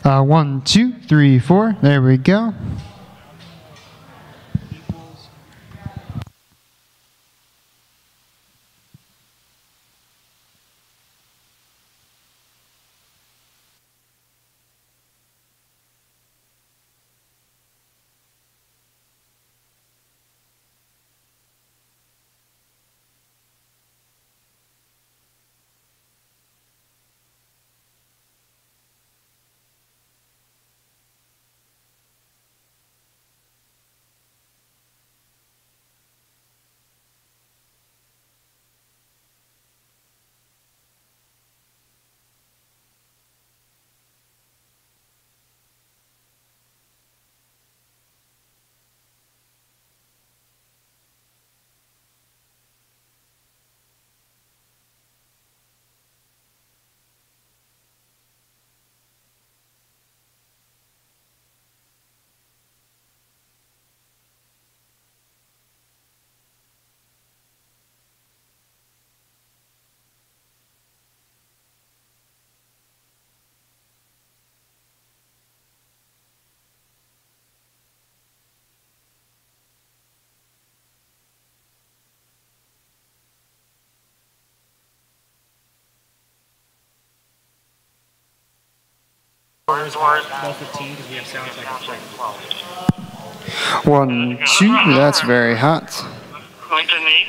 1, 2, 3, 4. There we go. Ours 12:15 because we have sound check at 12. 1, 2. That's very hot. Lincoln 8.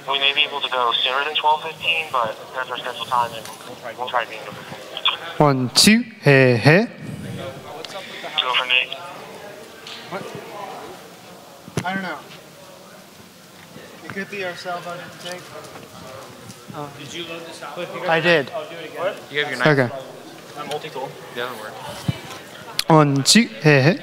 We may be able to go sooner than 12:15, but there's our scheduled time, and we'll try being there before. 1, 2. Hey, hey. Go for Nate. What? I don't know. It could be our cell phone to take. Did you load this out? I did. I'll do it again. You have your knife. Okay. Multi-tool. The other work. 1, 2. Hey, hey.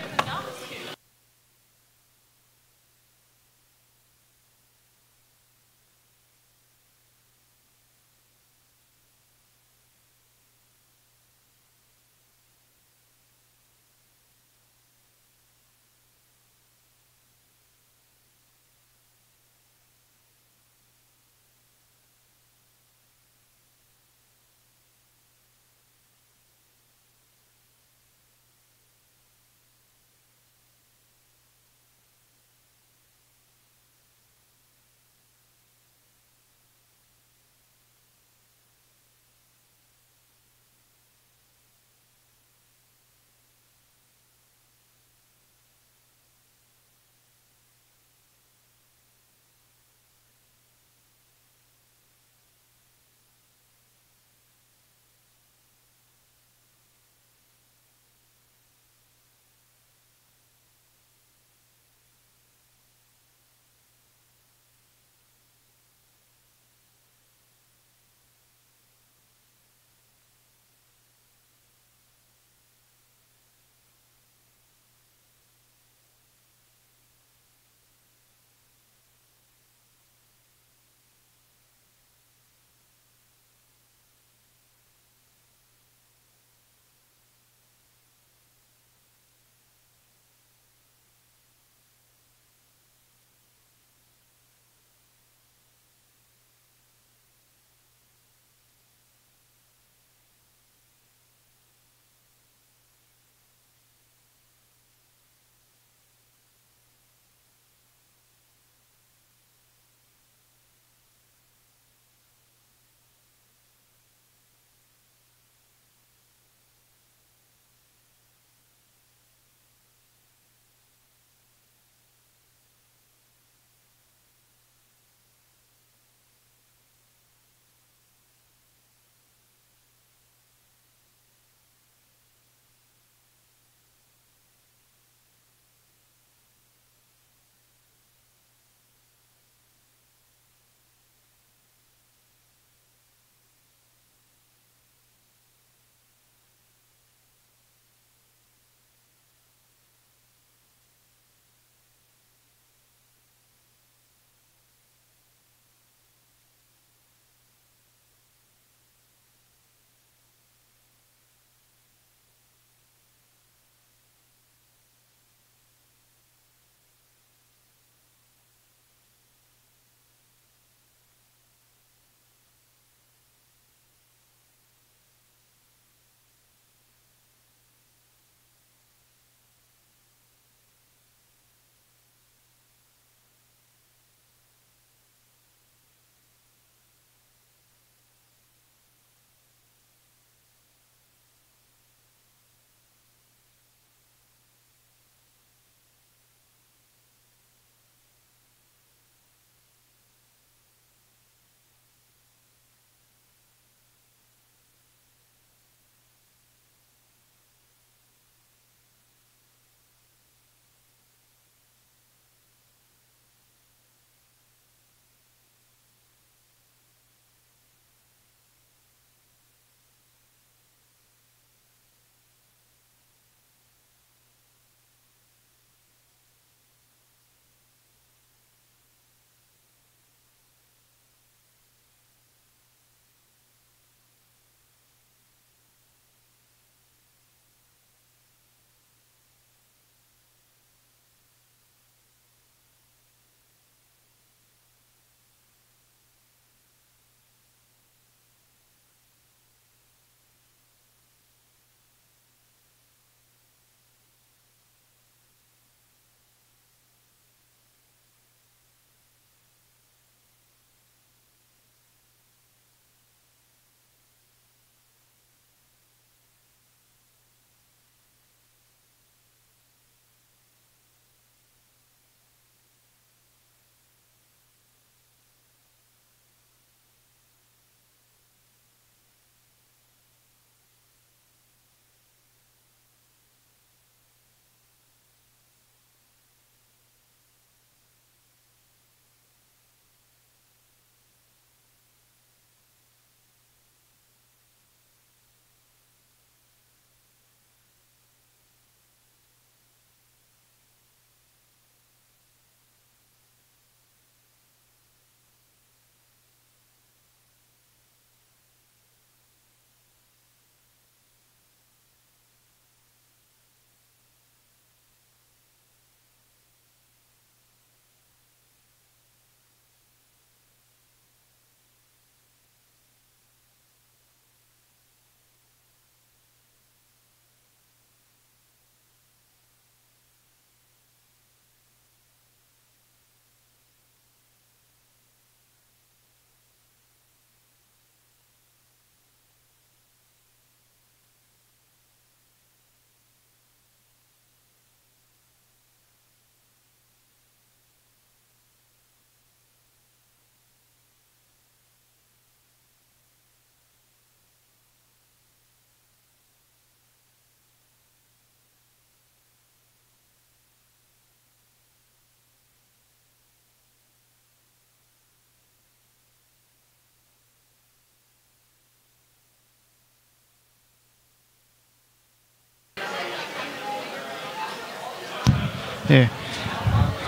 Here.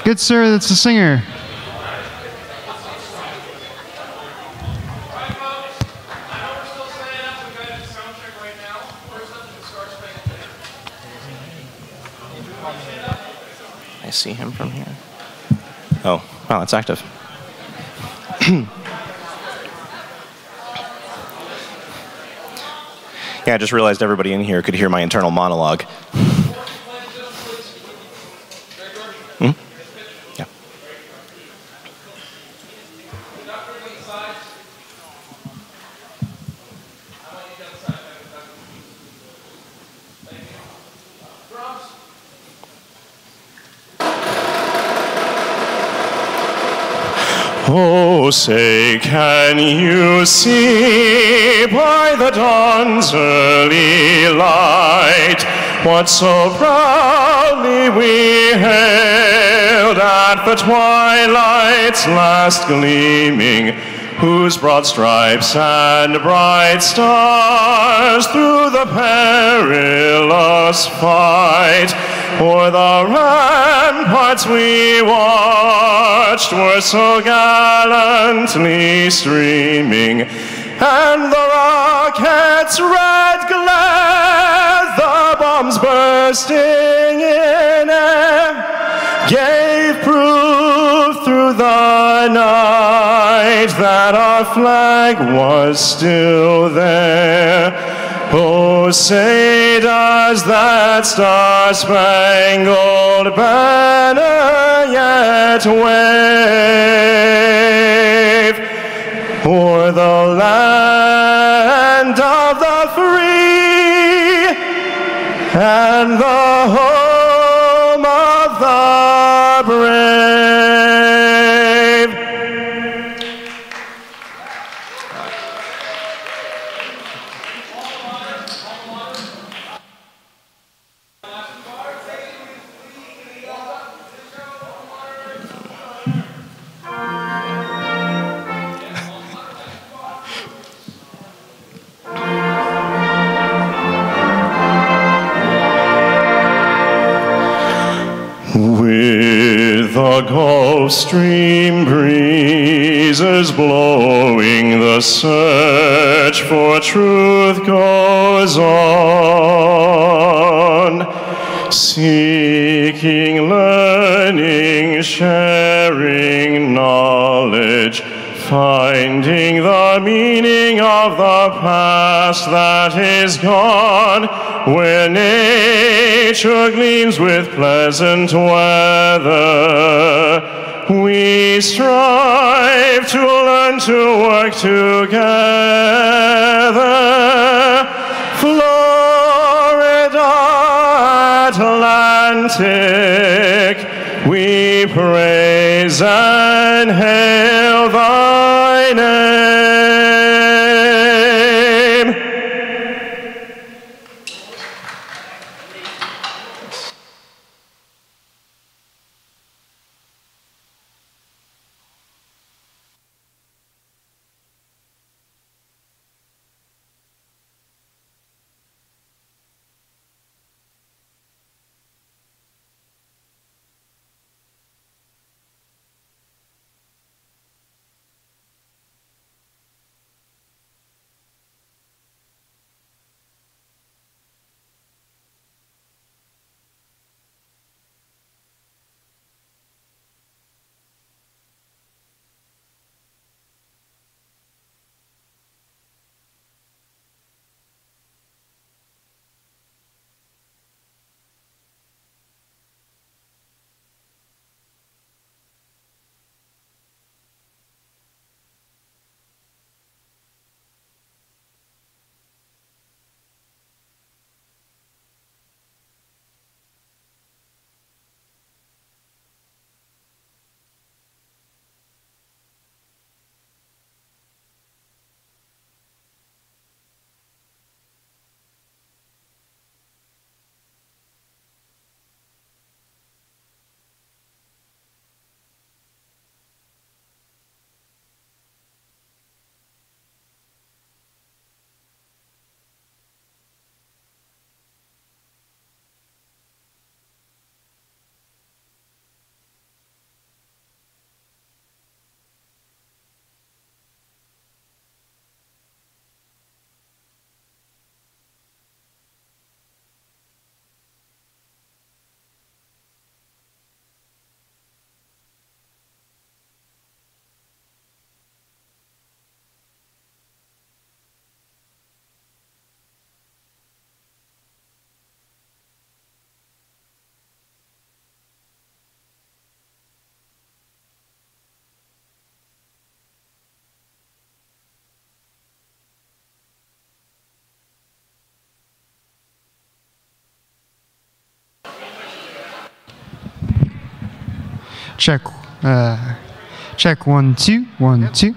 Good sir, that's the singer. I see him from here. Oh, wow, it's active. Yeah, I just realized everybody in here could hear my internal monologue. Hmm? Yeah. Oh, say, can you see by the dawn's early light what so proudly we hailed at the twilight's last gleaming, whose broad stripes and bright stars through the perilous fight o'er the ramparts we watched were so gallantly streaming, and the rocket's red glare, the bombs bursting in air, gave proof through the night that our flag was still there. Oh, say does that star-spangled banner yet wave o'er the land of the free and the home of the brave? With the Gulf Stream breezes blowing, the search for truth goes on. Seeking, learning, sharing knowledge, finding the meaning of the past that is gone, where nature gleams with pleasant weather. We strive to learn to work together. Florida Atlantic, we praise and hail thy name. Check. Check 1 2 1 2.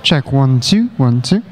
Check 1 2 1 2.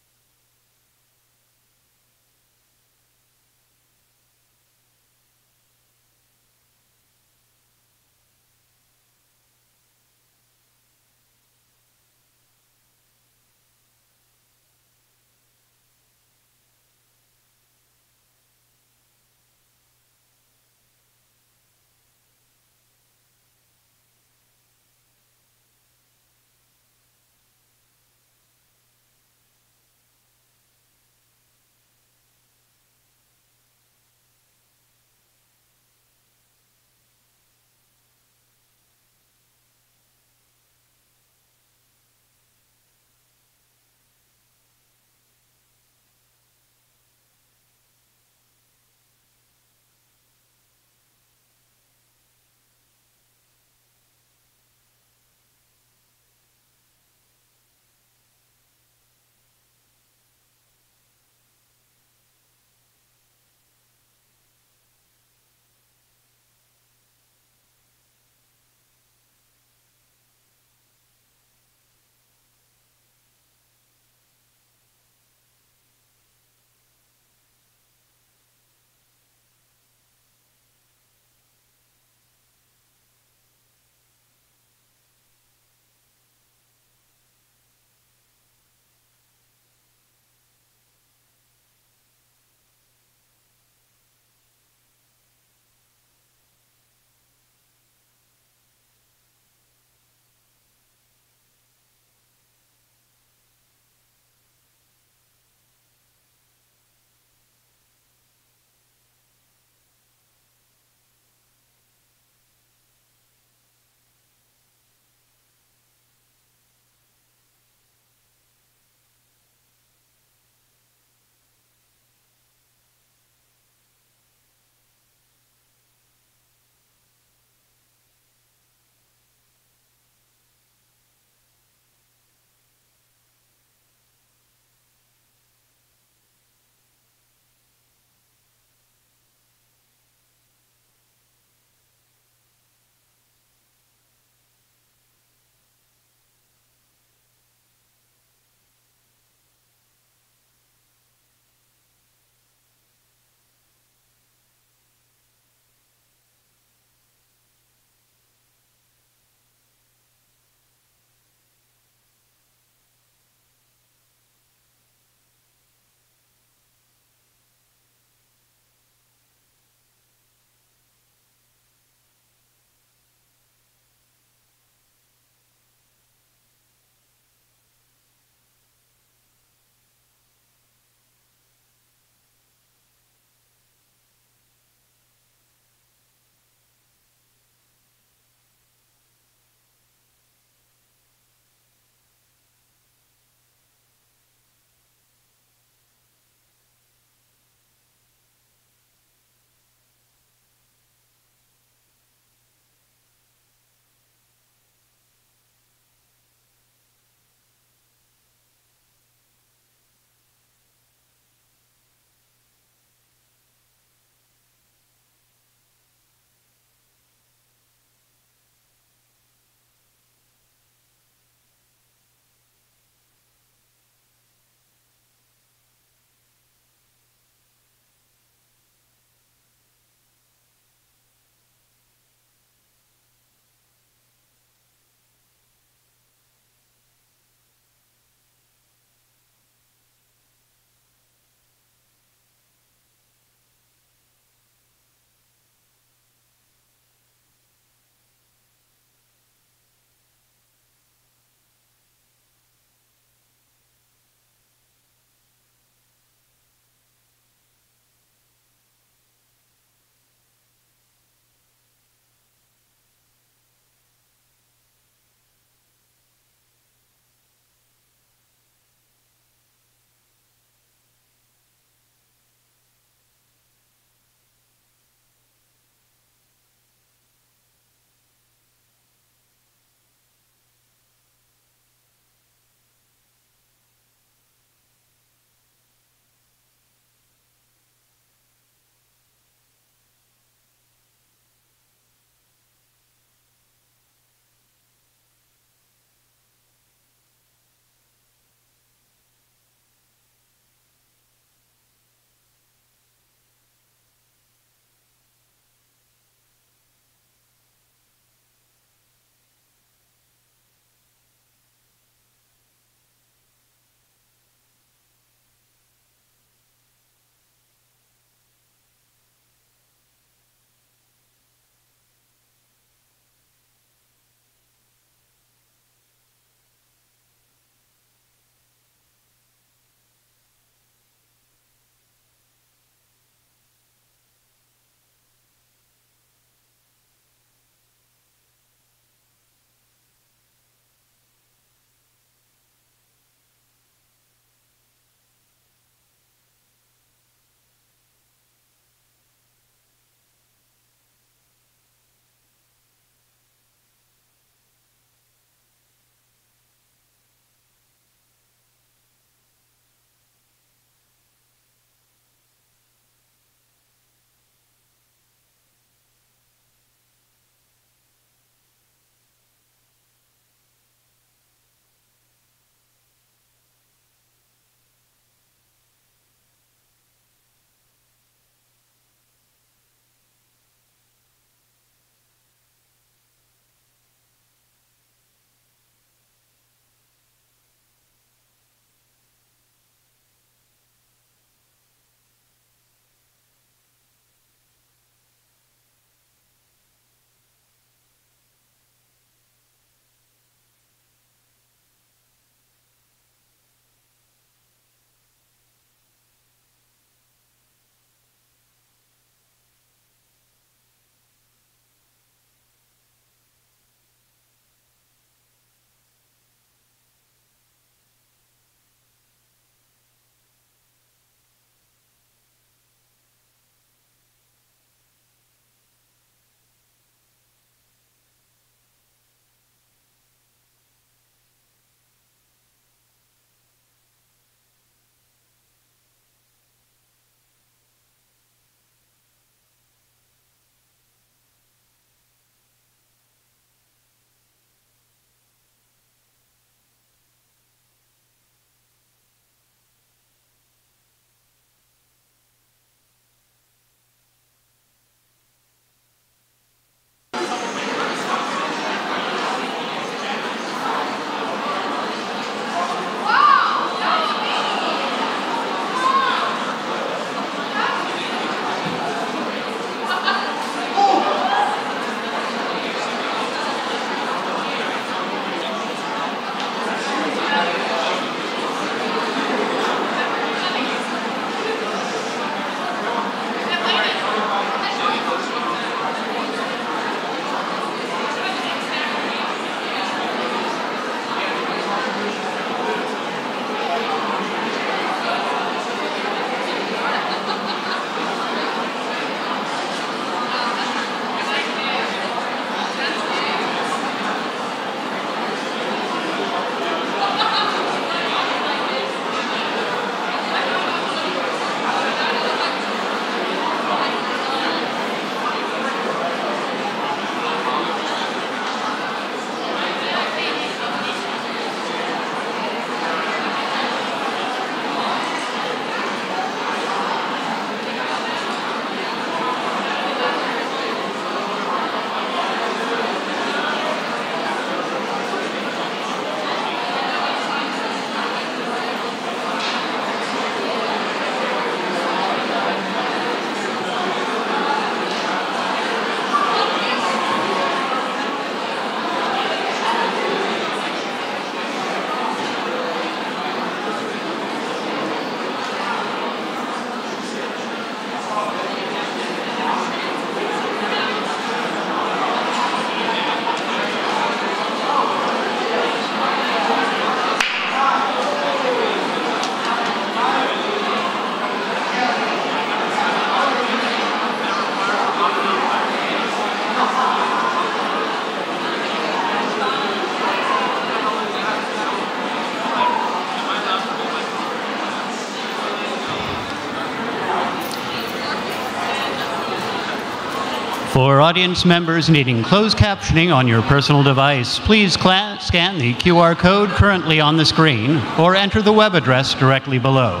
For audience members needing closed captioning on your personal device, please scan the QR code currently on the screen or enter the web address directly below.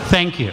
Thank you.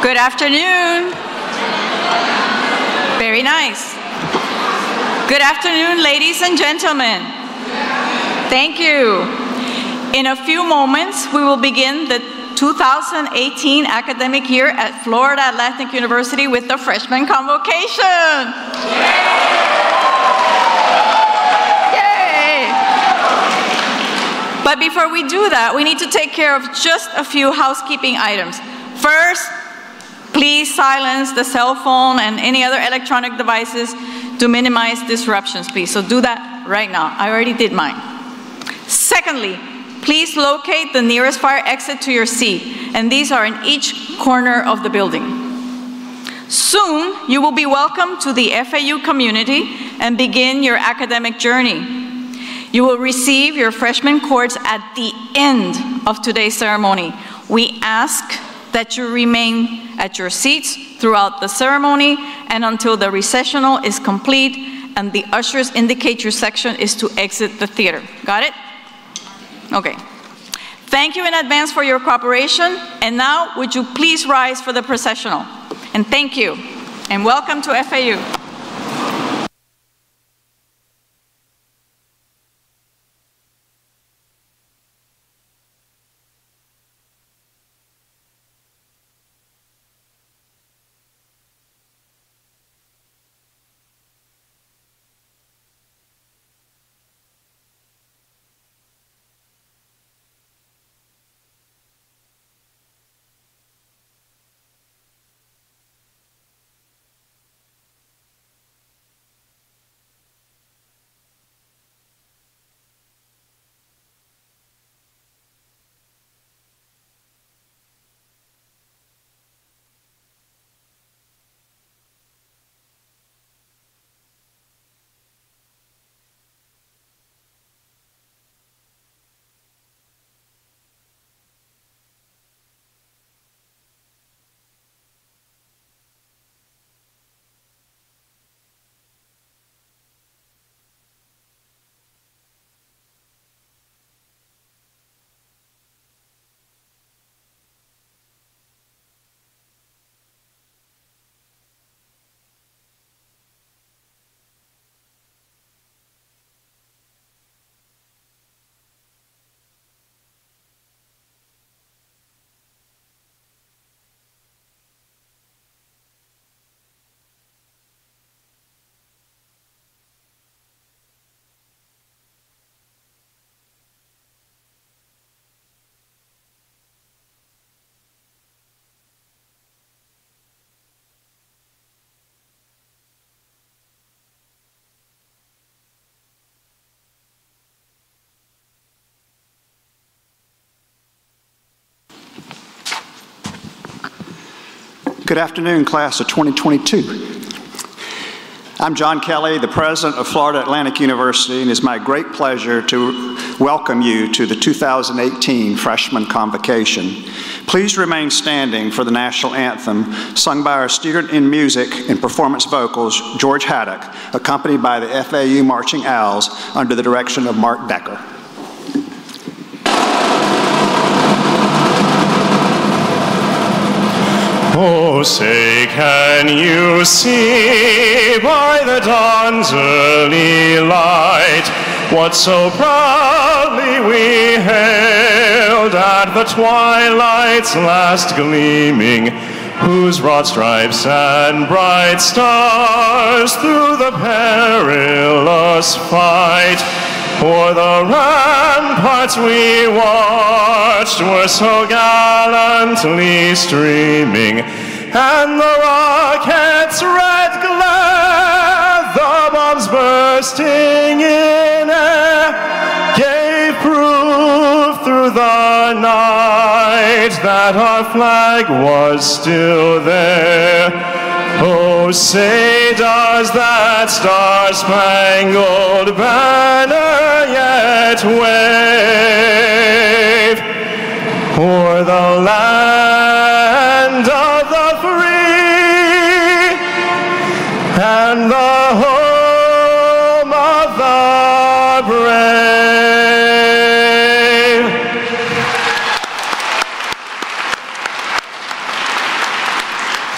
Good afternoon. Very nice. Good afternoon, ladies and gentlemen. Thank you. In a few moments, we will begin the 2018 academic year at Florida Atlantic University with the freshman convocation. Yay! But before we do that, we need to take care of just a few housekeeping items. First, please silence the cell phone and any other electronic devices to minimize disruptions, please. So do that right now. I already did mine. Secondly, please locate the nearest fire exit to your seat, and these are in each corner of the building. Soon, you will be welcomed to the FAU community and begin your academic journey. You will receive your freshman cords at the end of today's ceremony. We ask that you remain at your seats throughout the ceremony and until the recessional is complete and the ushers indicate your section is to exit the theater. Got it? Okay. Thank you in advance for your cooperation. And now, would you please rise for the processional? And thank you. And welcome to FAU. Good afternoon, class of 2022. I'm John Kelly, the president of Florida Atlantic University, and it's my great pleasure to welcome you to the 2018 Freshman Convocation. Please remain standing for the national anthem sung by our student in music and performance vocals, George Haddock, accompanied by the FAU Marching Owls under the direction of Mark Decker. Oh, say, can you see by the dawn's early light what so proudly we hailed at the twilight's last gleaming, whose broad stripes and bright stars through the perilous fight o'er the ramparts we watched were so gallantly streaming, and the rocket's red glare, the bombs bursting in air, gave proof through the night that our flag was still there. Oh, say, does that star-spangled banner yet wave o'er the land of the free and the home of the brave?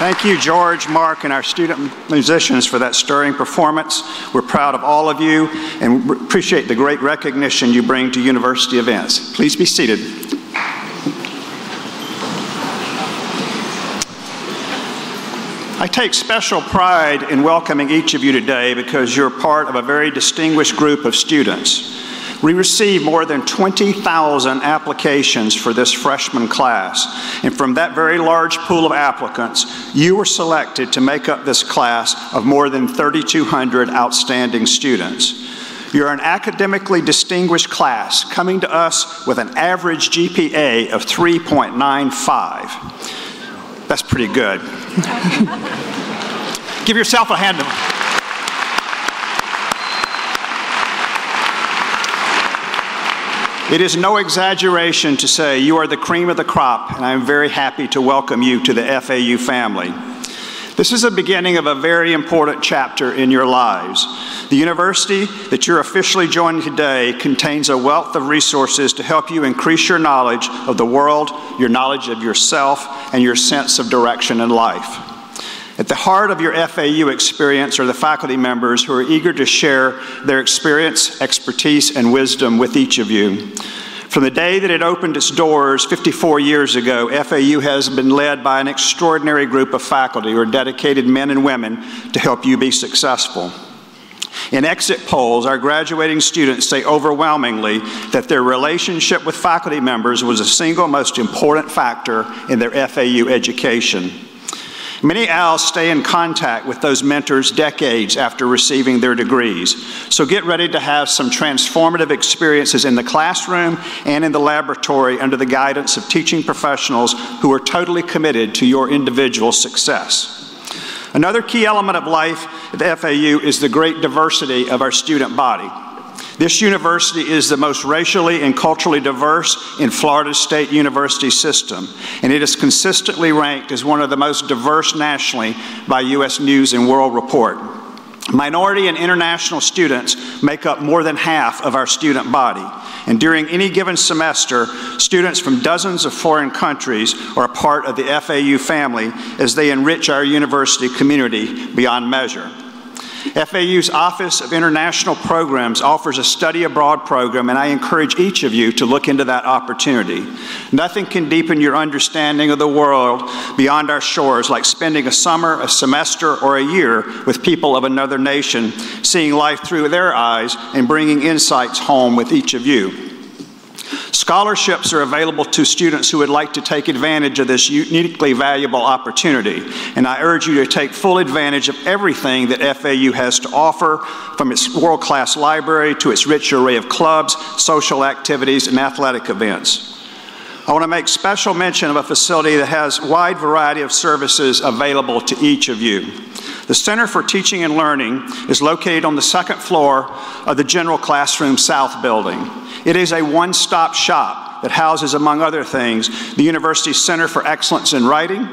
Thank you, George, Mark, and our student musicians for that stirring performance. We're proud of all of you and appreciate the great recognition you bring to university events. Please be seated. I take special pride in welcoming each of you today because you're part of a very distinguished group of students. We received more than 20,000 applications for this freshman class, and from that very large pool of applicants, you were selected to make up this class of more than 3,200 outstanding students. You're an academically distinguished class coming to us with an average GPA of 3.95. That's pretty good. Give yourself a hand. It is no exaggeration to say you are the cream of the crop, and I'm very happy to welcome you to the FAU family. This is the beginning of a very important chapter in your lives. The university that you're officially joining today contains a wealth of resources to help you increase your knowledge of the world, your knowledge of yourself, and your sense of direction in life. At the heart of your FAU experience are the faculty members who are eager to share their experience, expertise, and wisdom with each of you. From the day that it opened its doors 54 years ago, FAU has been led by an extraordinary group of faculty who are dedicated men and women to help you be successful. In exit polls, our graduating students say overwhelmingly that their relationship with faculty members was the single most important factor in their FAU education. Many ALs stay in contact with those mentors decades after receiving their degrees. So get ready to have some transformative experiences in the classroom and in the laboratory under the guidance of teaching professionals who are totally committed to your individual success. Another key element of life at the FAU is the great diversity of our student body. This university is the most racially and culturally diverse in Florida's state university system, and it is consistently ranked as one of the most diverse nationally by U.S. News and World Report. Minority and international students make up more than half of our student body, and during any given semester, students from dozens of foreign countries are a part of the FAU family as they enrich our university community beyond measure. FAU's Office of International Programs offers a study abroad program, and I encourage each of you to look into that opportunity. Nothing can deepen your understanding of the world beyond our shores like spending a summer, a semester, or a year with people of another nation, seeing life through their eyes and bringing insights home with each of you. Scholarships are available to students who would like to take advantage of this uniquely valuable opportunity, and I urge you to take full advantage of everything that FAU has to offer, from its world-class library to its rich array of clubs, social activities, and athletic events. I want to make special mention of a facility that has a wide variety of services available to each of you. The Center for Teaching and Learning is located on the second floor of the General Classroom South building. It is a one-stop shop that houses, among other things, the University's Center for Excellence in Writing,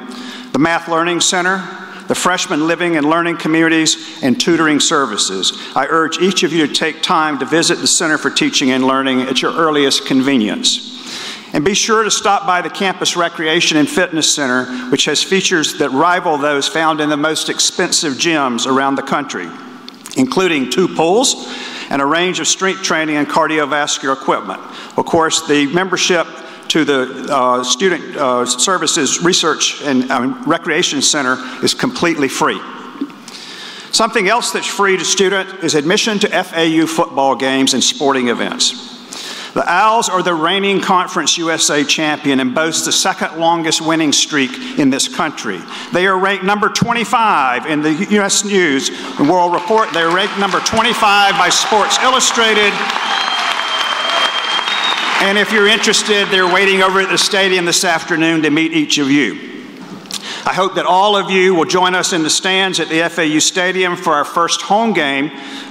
the Math Learning Center, the Freshman Living and Learning Communities, and tutoring services. I urge each of you to take time to visit the Center for Teaching and Learning at your earliest convenience. And be sure to stop by the Campus Recreation and Fitness Center, which has features that rival those found in the most expensive gyms around the country, including 2 pools and a range of strength training and cardiovascular equipment. Of course, the membership to the Student Services Research and Recreation Center is completely free. Something else that's free to students is admission to FAU football games and sporting events. The Owls are the reigning Conference USA champion and boast the second longest winning streak in this country. They are ranked number 25 in the U.S. News and World Report. They are ranked number 25 by Sports Illustrated. And if you're interested, they're waiting over at the stadium this afternoon to meet each of you. I hope that all of you will join us in the stands at the FAU Stadium for our first home game.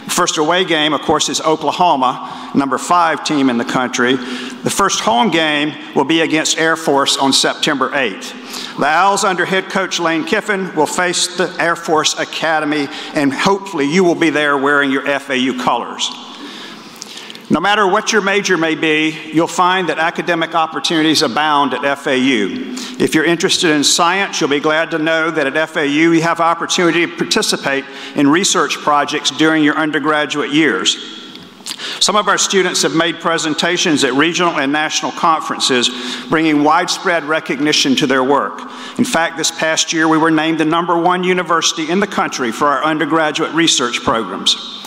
First away game, of course, is Oklahoma, number 5 team in the country. The first home game will be against Air Force on September 8th. The Owls under head coach Lane Kiffin will face the Air Force Academy, and hopefully you will be there wearing your FAU colors. No matter what your major may be, you'll find that academic opportunities abound at FAU. If you're interested in science, you'll be glad to know that at FAU you have opportunity to participate in research projects during your undergraduate years. Some of our students have made presentations at regional and national conferences, bringing widespread recognition to their work. In fact, this past year we were named the #1 university in the country for our undergraduate research programs.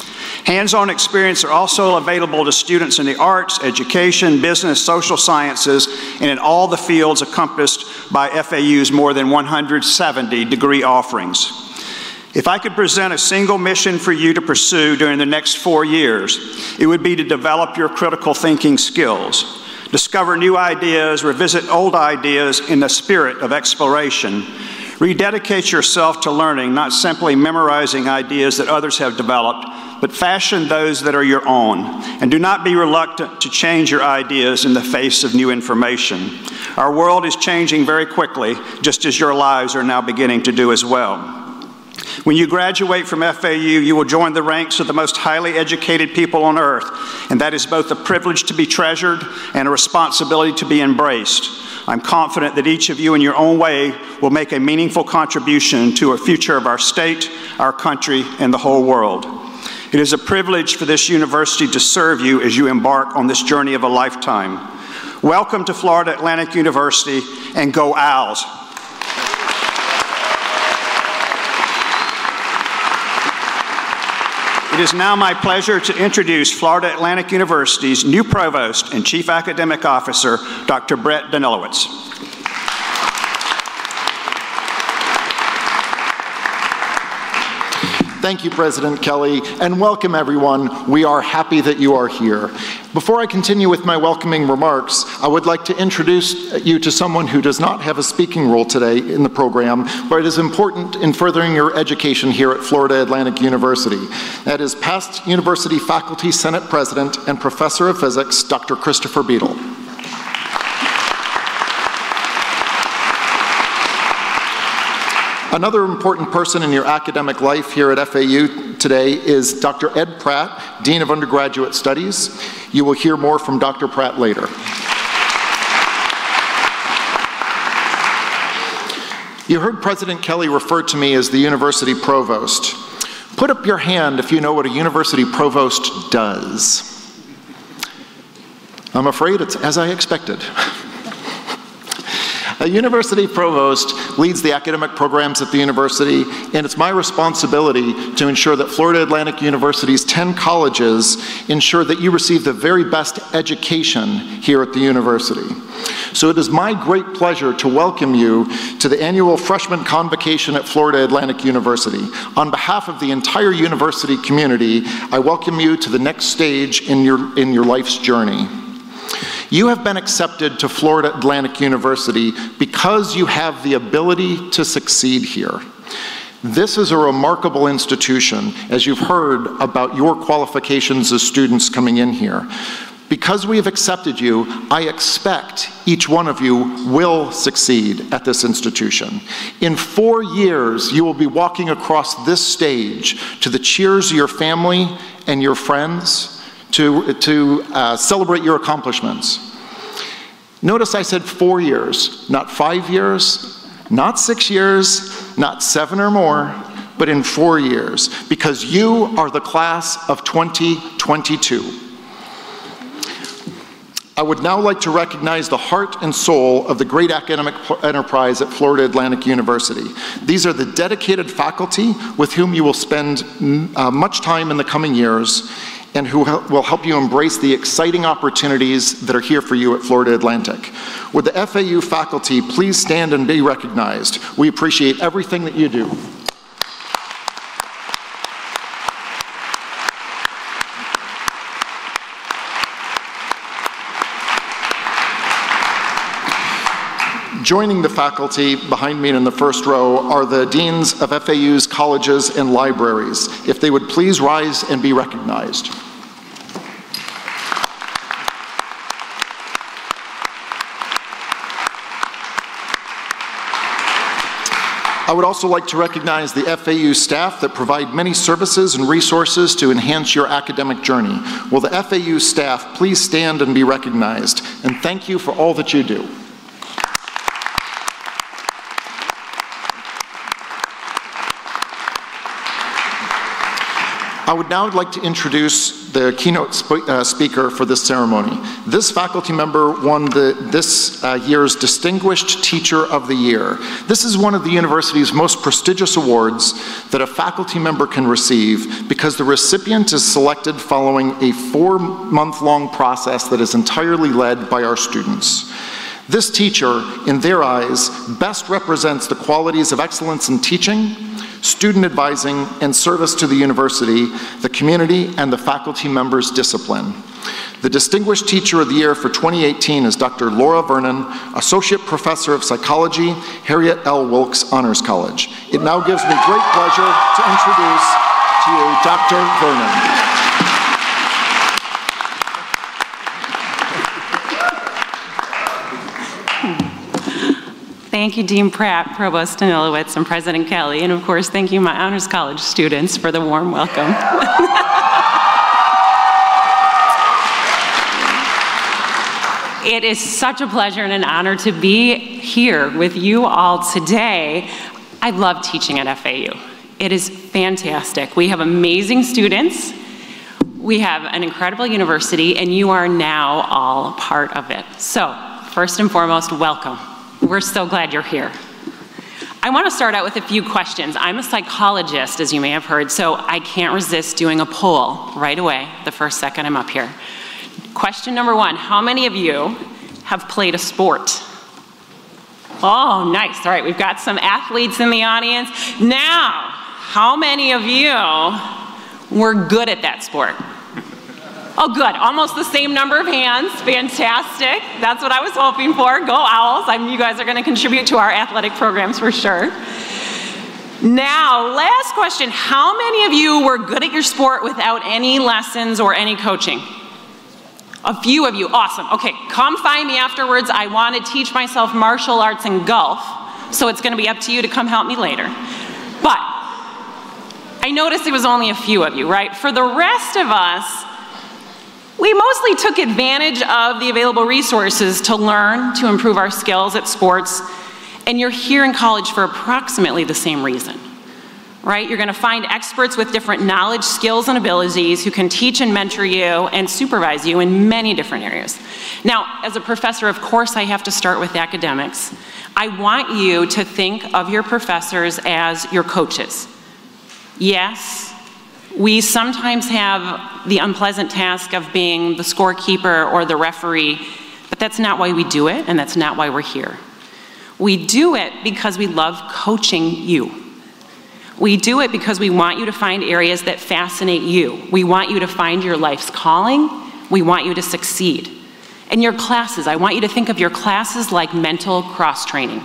Hands-on experience are also available to students in the arts, education, business, social sciences, and in all the fields encompassed by FAU's more than 170 degree offerings. If I could present a single mission for you to pursue during the next 4 years, it would be to develop your critical thinking skills, discover new ideas, revisit old ideas in the spirit of exploration, rededicate yourself to learning, not simply memorizing ideas that others have developed, but fashion those that are your own, and do not be reluctant to change your ideas in the face of new information. Our world is changing very quickly, just as your lives are now beginning to do as well. When you graduate from FAU, you will join the ranks of the most highly educated people on earth, and that is both a privilege to be treasured and a responsibility to be embraced. I'm confident that each of you in your own way will make a meaningful contribution to a future of our state, our country, and the whole world. It is a privilege for this university to serve you as you embark on this journey of a lifetime. Welcome to Florida Atlantic University, and go Owls! It is now my pleasure to introduce Florida Atlantic University's new Provost and Chief Academic Officer, Dr. Brett Danilowitz. Thank you, President Kelly, and welcome everyone. We are happy that you are here. Before I continue with my welcoming remarks, I would like to introduce you to someone who does not have a speaking role today in the program, but is important in furthering your education here at Florida Atlantic University. That is past University Faculty Senate President and Professor of Physics, Dr. Christopher Beadle. Another important person in your academic life here at FAU today is Dr. Ed Pratt, Dean of Undergraduate Studies. You will hear more from Dr. Pratt later. You heard President Kelly refer to me as the University Provost. Put up your hand if you know what a University Provost does. I'm afraid it's as I expected. A University Provost leads the academic programs at the university, and it's my responsibility to ensure that Florida Atlantic University's 10 colleges ensure that you receive the very best education here at the university. So it is my great pleasure to welcome you to the annual Freshman Convocation at Florida Atlantic University. On behalf of the entire university community, I welcome you to the next stage in your life's journey. You have been accepted to Florida Atlantic University because you have the ability to succeed here. This is a remarkable institution, as you've heard about your qualifications as students coming in here. Because we have accepted you, I expect each one of you will succeed at this institution. In 4 years, you will be walking across this stage to the cheers of your family and your friends, to celebrate your accomplishments. Notice I said 4 years, not 5 years, not 6 years, not 7 or more, but in 4 years, because you are the class of 2022. I would now like to recognize the heart and soul of the great academic enterprise at Florida Atlantic University. These are the dedicated faculty with whom you will spend much time in the coming years, and who will help you embrace the exciting opportunities that are here for you at Florida Atlantic. Would the FAU faculty please stand and be recognized? We appreciate everything that you do. Joining the faculty behind me in the first row are the deans of FAU's colleges and libraries. If they would please rise and be recognized. I would also like to recognize the FAU staff that provide many services and resources to enhance your academic journey. Will the FAU staff please stand and be recognized? And thank you for all that you do. I would now like to introduce the keynote speaker for this ceremony. This faculty member won this year's Distinguished Teacher of the Year. This is one of the university's most prestigious awards that a faculty member can receive because the recipient is selected following a 4-month-long process that is entirely led by our students. This teacher, in their eyes, best represents the qualities of excellence in teaching, student advising, and service to the university, the community, and the faculty members' discipline. The Distinguished Teacher of the Year for 2018 is Dr. Laura Vernon, Associate Professor of Psychology, Harriet L. Wilkes Honors College. It now gives me great pleasure to introduce to you Dr. Vernon. Thank you, Dean Pratt, Provost Danilowitz, and President Kelly, and of course, thank you, my Honors College students, for the warm welcome. It is such a pleasure and an honor to be here with you all today. I love teaching at FAU. It is fantastic. We have amazing students. We have an incredible university, and you are now all part of it. So, first and foremost, welcome. We're so glad you're here. I want to start out with a few questions. I'm a psychologist, as you may have heard, so I can't resist doing a poll right away the first second I'm up here. Question number 1, how many of you have played a sport? Oh, nice. All right, we've got some athletes in the audience. Now, how many of you were good at that sport? Oh, good. Almost the same number of hands. Fantastic. That's what I was hoping for. Go Owls. You guys are going to contribute to our athletic programs for sure. Now, last question. How many of you were good at your sport without any lessons or any coaching? A few of you. Awesome. Okay, come find me afterwards. I want to teach myself martial arts and golf, so it's going to be up to you to come help me later. But I noticed it was only a few of you, right? For the rest of us, we mostly took advantage of the available resources to learn, to improve our skills at sports, and you're here in college for approximately the same reason, right? You're going to find experts with different knowledge, skills, and abilities who can teach and mentor you and supervise you in many different areas. Now, as a professor, of course, I have to start with academics. I want you to think of your professors as your coaches. Yes, we sometimes have the unpleasant task of being the scorekeeper or the referee, but that's not why we do it, and that's not why we're here. We do it because we love coaching you. We do it because we want you to find areas that fascinate you. We want you to find your life's calling. We want you to succeed. And your classes, I want you to think of your classes like mental cross-training.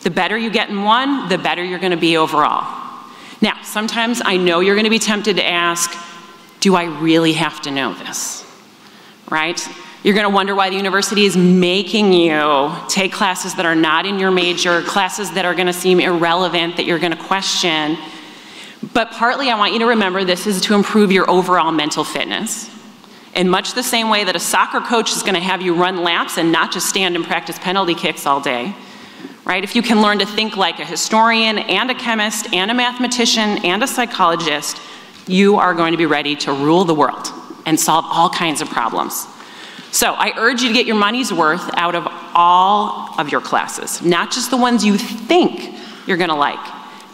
The better you get in one, the better you're going to be overall. Now, sometimes I know you're going to be tempted to ask, do I really have to know this? Right? You're going to wonder why the university is making you take classes that are not in your major, classes that are going to seem irrelevant, that you're going to question. But partly I want you to remember this is to improve your overall mental fitness. In much the same way that a soccer coach is going to have you run laps and not just stand and practice penalty kicks all day. Right? If you can learn to think like a historian and a chemist and a mathematician and a psychologist, you are going to be ready to rule the world and solve all kinds of problems. So I urge you to get your money's worth out of all of your classes, not just the ones you think you're going to like,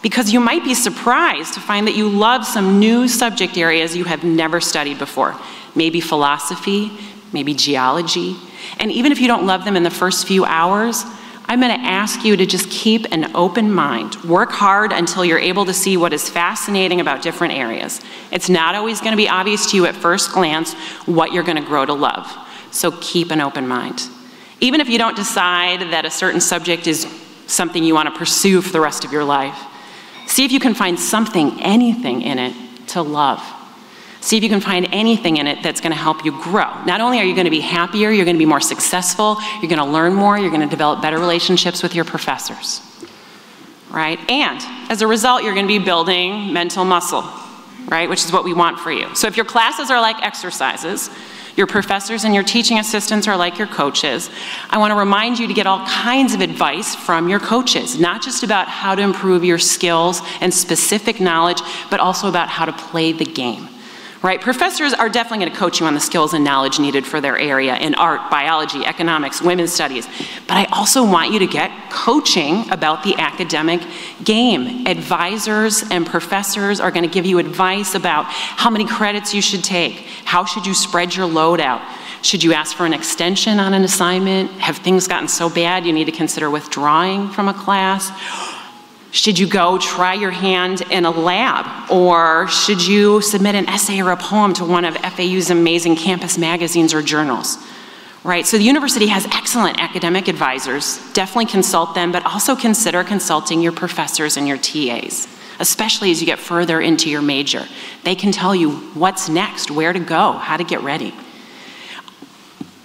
because you might be surprised to find that you love some new subject areas you have never studied before. Maybe philosophy, maybe geology, and even if you don't love them in the first few hours, I'm going to ask you to just keep an open mind. Work hard until you're able to see what is fascinating about different areas. It's not always going to be obvious to you at first glance what you're going to grow to love. So keep an open mind. Even if you don't decide that a certain subject is something you want to pursue for the rest of your life, see if you can find something, anything in it to love. See if you can find anything in it that's going to help you grow. Not only are you going to be happier, you're going to be more successful, you're going to learn more, you're going to develop better relationships with your professors. right? And as a result, you're going to be building mental muscle, right, which is what we want for you. So if your classes are like exercises, your professors and your teaching assistants are like your coaches, I want to remind you to get all kinds of advice from your coaches, not just about how to improve your skills and specific knowledge, but also about how to play the game. Right? Professors are definitely going to coach you on the skills and knowledge needed for their area in art, biology, economics, women's studies. But I also want you to get coaching about the academic game. Advisors and professors are going to give you advice about how many credits you should take. How should you spread your load out? Should you ask for an extension on an assignment? Have things gotten so bad you need to consider withdrawing from a class? Should you go try your hand in a lab? Or should you submit an essay or a poem to one of FAU's amazing campus magazines or journals? Right, so the university has excellent academic advisors. Definitely consult them, but also consider consulting your professors and your TAs, especially as you get further into your major. They can tell you what's next, where to go, how to get ready.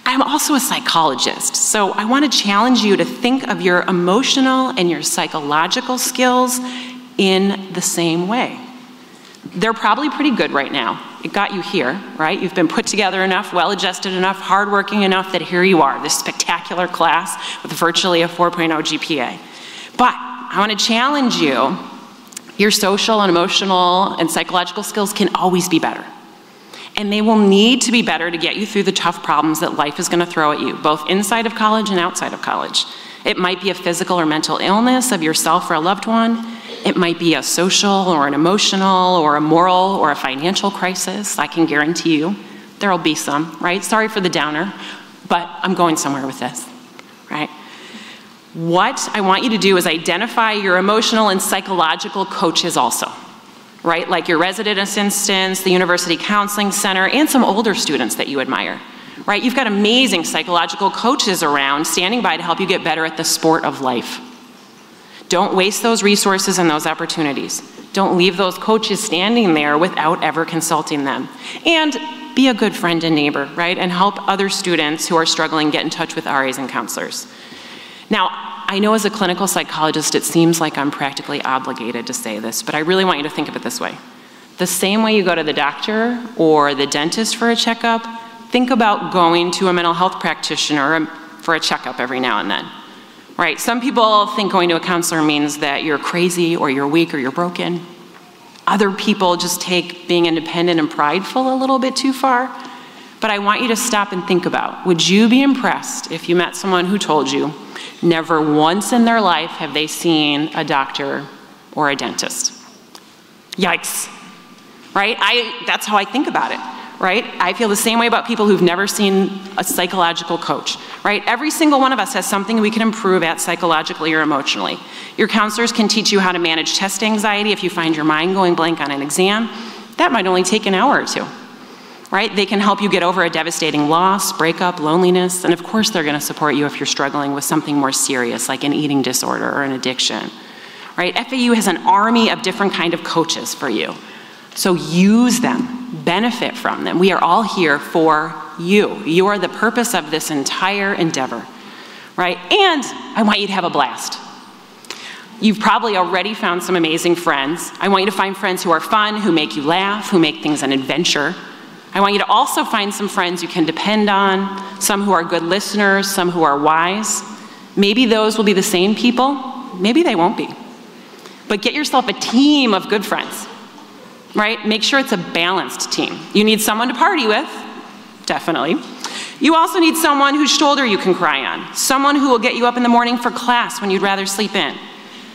I'm also a psychologist, so I want to challenge you to think of your emotional and your psychological skills in the same way. They're probably pretty good right now. It got you here, right? You've been put together enough, well-adjusted enough, hardworking enough that here you are, this spectacular class with virtually a 4.0 GPA. But I want to challenge you, your social and emotional and psychological skills can always be better. And they will need to be better to get you through the tough problems that life is going to throw at you, both inside of college and outside of college. It might be a physical or mental illness of yourself or a loved one. It might be a social or an emotional or a moral or a financial crisis. I can guarantee you there will be some, right? Sorry for the downer, but I'm going somewhere with this, right? What I want you to do is identify your emotional and psychological coaches also. Right, like your resident assistants, the university counseling center, and some older students that you admire. Right, you've got amazing psychological coaches around standing by to help you get better at the sport of life. Don't waste those resources and those opportunities. Don't leave those coaches standing there without ever consulting them. And be a good friend and neighbor, right, and help other students who are struggling get in touch with RAs and counselors. Now, I know as a clinical psychologist, it seems like I'm practically obligated to say this, but I really want you to think of it this way. The same way you go to the doctor or the dentist for a checkup, think about going to a mental health practitioner for a checkup every now and then. Right? Some people think going to a counselor means that you're crazy or you're weak or you're broken. Other people just take being independent and prideful a little bit too far. But I want you to stop and think about, would you be impressed if you met someone who told you never once in their life have they seen a doctor or a dentist? Yikes, right? That's how I think about it, right? I feel the same way about people who've never seen a psychological coach, right? Every single one of us has something we can improve at psychologically or emotionally. Your counselors can teach you how to manage test anxiety if you find your mind going blank on an exam. That might only take an hour or two. Right? They can help you get over a devastating loss, breakup, loneliness, and of course they're going to support you if you're struggling with something more serious like an eating disorder or an addiction. Right? FAU has an army of different kind of coaches for you. So use them, benefit from them. We are all here for you. You are the purpose of this entire endeavor. Right? And I want you to have a blast. You've probably already found some amazing friends. I want you to find friends who are fun, who make you laugh, who make things an adventure. I want you to also find some friends you can depend on, some who are good listeners, some who are wise. Maybe those will be the same people, maybe they won't be. But get yourself a team of good friends, right? Make sure it's a balanced team. You need someone to party with, definitely. You also need someone whose shoulder you can cry on, someone who will get you up in the morning for class when you'd rather sleep in.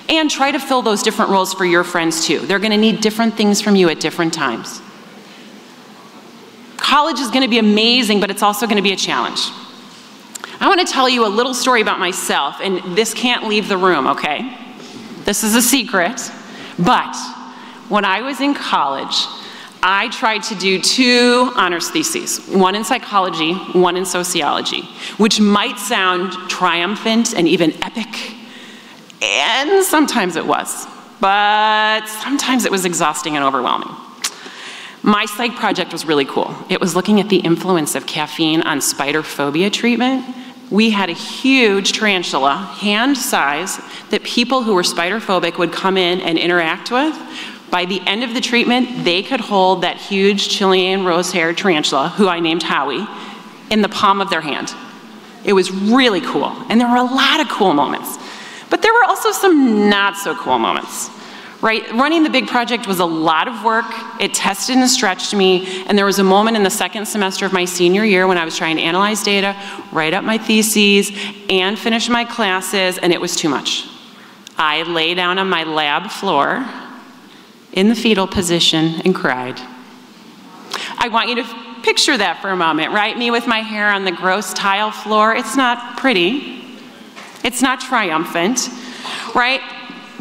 And try to fill those different roles for your friends too. They're gonna need different things from you at different times. College is going to be amazing, but it's also going to be a challenge. I want to tell you a little story about myself, and this can't leave the room, okay? This is a secret. But when I was in college, I tried to do 2 honors theses, one in psychology, one in sociology, which might sound triumphant and even epic, and sometimes it was, but sometimes it was exhausting and overwhelming. My psych project was really cool. It was looking at the influence of caffeine on spider phobia treatment, we had a huge tarantula, hand size, that people who were spider phobic would come in and interact with. By the end of the treatment, they could hold that huge Chilean rose-haired tarantula, who I named Howie, in the palm of their hand. It was really cool, and there were a lot of cool moments. But there were also some not so cool moments, right? Running the big project was a lot of work. It tested and stretched me, and there was a moment in the second semester of my senior year when I was trying to analyze data, write up my theses, and finish my classes, and it was too much. I lay down on my lab floor in the fetal position and cried. I want you to picture that for a moment, right? Me with my hair on the gross tile floor. It's not pretty. It's not triumphant, right?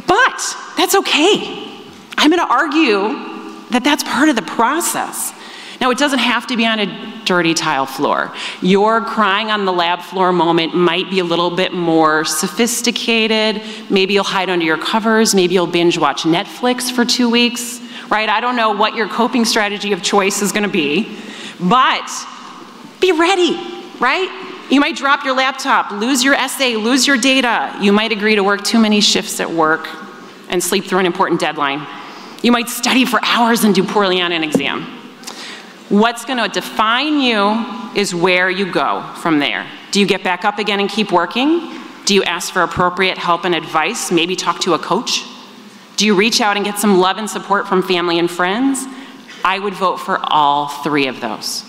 But that's okay. I'm going to argue that that's part of the process. Now, it doesn't have to be on a dirty tile floor. Your crying on the lab floor moment might be a little bit more sophisticated. Maybe you'll hide under your covers. Maybe you'll binge watch Netflix for 2 weeks, right? I don't know what your coping strategy of choice is going to be, but be ready, right? You might drop your laptop, lose your essay, lose your data. You might agree to work too many shifts at work and sleep through an important deadline. You might study for hours and do poorly on an exam. What's going to define you is where you go from there. Do you get back up again and keep working? Do you ask for appropriate help and advice? Maybe talk to a coach? Do you reach out and get some love and support from family and friends? I would vote for all three of those.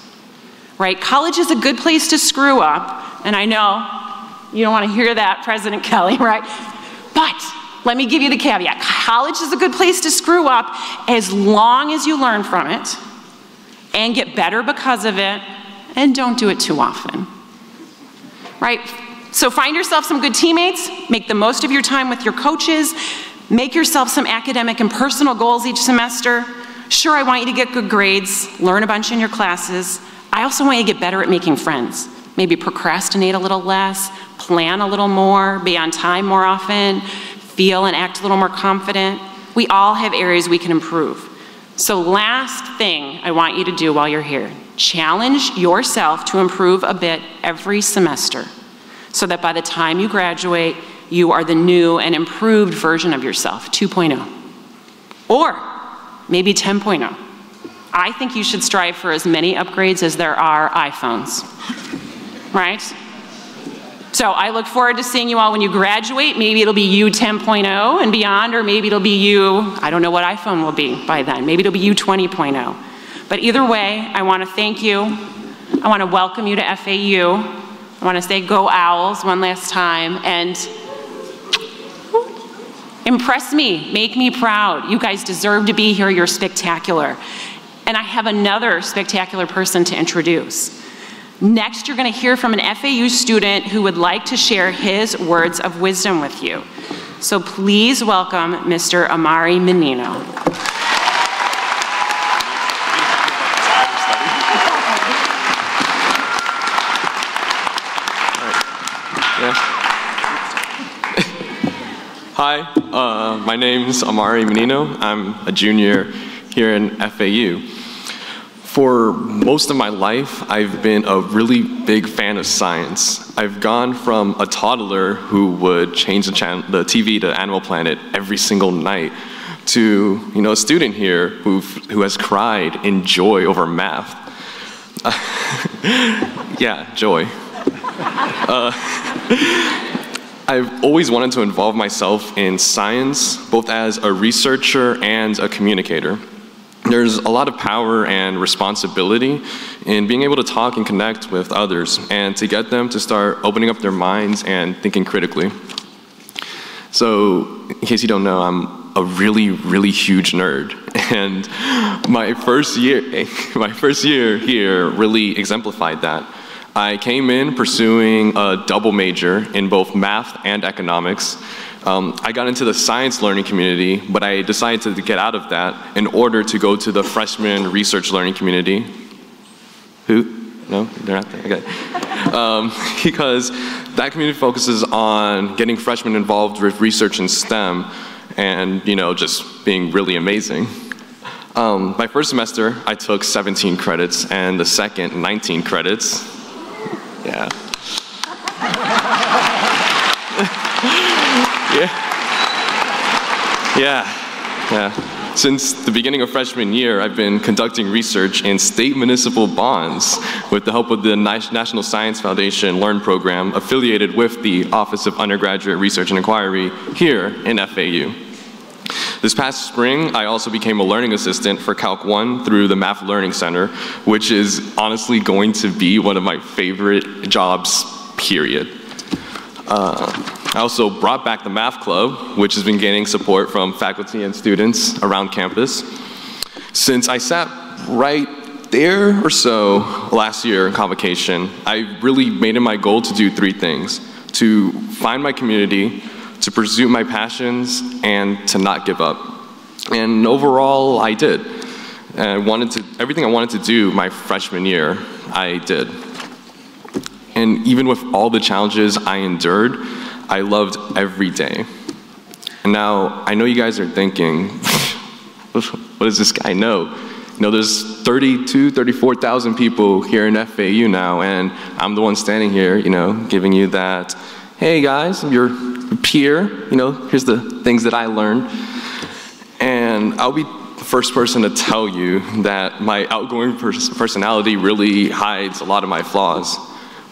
Right? College is a good place to screw up, and I know you don't want to hear that, President Kelly, right? But let me give you the caveat. College is a good place to screw up as long as you learn from it and get better because of it, and don't do it too often. Right? So find yourself some good teammates, make the most of your time with your coaches, make yourself some academic and personal goals each semester. Sure, I want you to get good grades, learn a bunch in your classes. I also want you to get better at making friends. Maybe procrastinate a little less, plan a little more, be on time more often, feel and act a little more confident. We all have areas we can improve. So last thing I want you to do while you're here, challenge yourself to improve a bit every semester so that by the time you graduate, you are the new and improved version of yourself, 2.0. Or maybe 10.0. I think you should strive for as many upgrades as there are iPhones, right? So I look forward to seeing you all when you graduate. Maybe it'll be you 10.0 and beyond, or maybe it'll be you, I don't know what iPhone will be by then. Maybe it'll be you 20.0. But either way, I want to thank you. I want to welcome you to FAU. I want to say go Owls one last time, and impress me, make me proud. You guys deserve to be here, you're spectacular. And I have another spectacular person to introduce. Next, you're going to hear from an FAU student who would like to share his words of wisdom with you. So please welcome Mr. Amari Menino. Hi, my name's Amari Menino. I'm a junior here in FAU. For most of my life, I've been a really big fan of science. I've gone from a toddler who would change the TV to Animal Planet every single night to, a student here who has cried in joy over math. Yeah, joy. I've always wanted to involve myself in science, both as a researcher and a communicator. There's a lot of power and responsibility in being able to talk and connect with others and to get them to start opening up their minds and thinking critically. So, in case you don't know, I'm a really, really huge nerd. And my first year here really exemplified that. I came in pursuing a double major in both math and economics. I got into the science learning community, but I decided to get out of that in order to go to the freshman research learning community. Who? No, they're not there, okay. Because that community focuses on getting freshmen involved with research in STEM and, just being really amazing. My first semester, I took 17 credits, and the second, 19 credits. Yeah. Yeah. Since the beginning of freshman year, I've been conducting research in state municipal bonds with the help of the National Science Foundation LEARN program affiliated with the Office of Undergraduate Research and Inquiry here in FAU. This past spring, I also became a learning assistant for Calc 1 through the Math Learning Center, which is honestly going to be one of my favorite jobs, period. I also brought back the math club, which has been gaining support from faculty and students around campus. Since I sat right there or so last year in Convocation, I really made it my goal to do 3 things: to find my community, to pursue my passions, and to not give up. And overall, I did. Everything I wanted to do my freshman year, I did. And even with all the challenges I endured, I loved every day. And now, I know you guys are thinking, what does this guy know? You know, there's 34,000 people here in FAU now, and I'm the one standing here, you know, giving you that, hey guys, I'm your peer, you know, here's the things that I learned. And I'll be the first person to tell you that my outgoing personality really hides a lot of my flaws.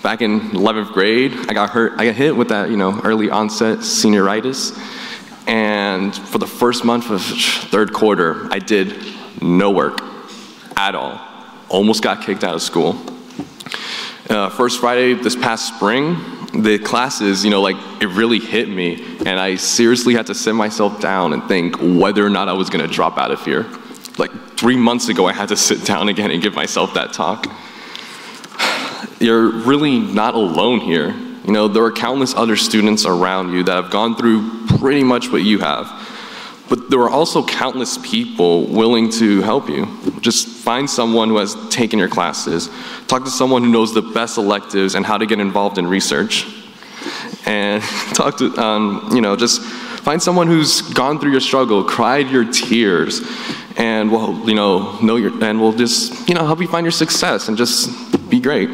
Back in 11th grade, I got hit with that, you know, early onset senioritis. And for the first month of 3rd quarter, I did no work at all. Almost got kicked out of school. First Friday this past spring, the classes, you know, like, it really hit me. And I seriously had to sit myself down and think whether or not I was gonna drop out of here. Like 3 months ago, I had to sit down again and give myself that talk. You're really not alone here. You know, there are countless other students around you that have gone through pretty much what you have. But there are also countless people willing to help you. Just find someone who has taken your classes. Talk to someone who knows the best electives and how to get involved in research. And talk to, you know, just find someone who's gone through your struggle, cried your tears, and will, you know will just, you know, help you find your success and just be great.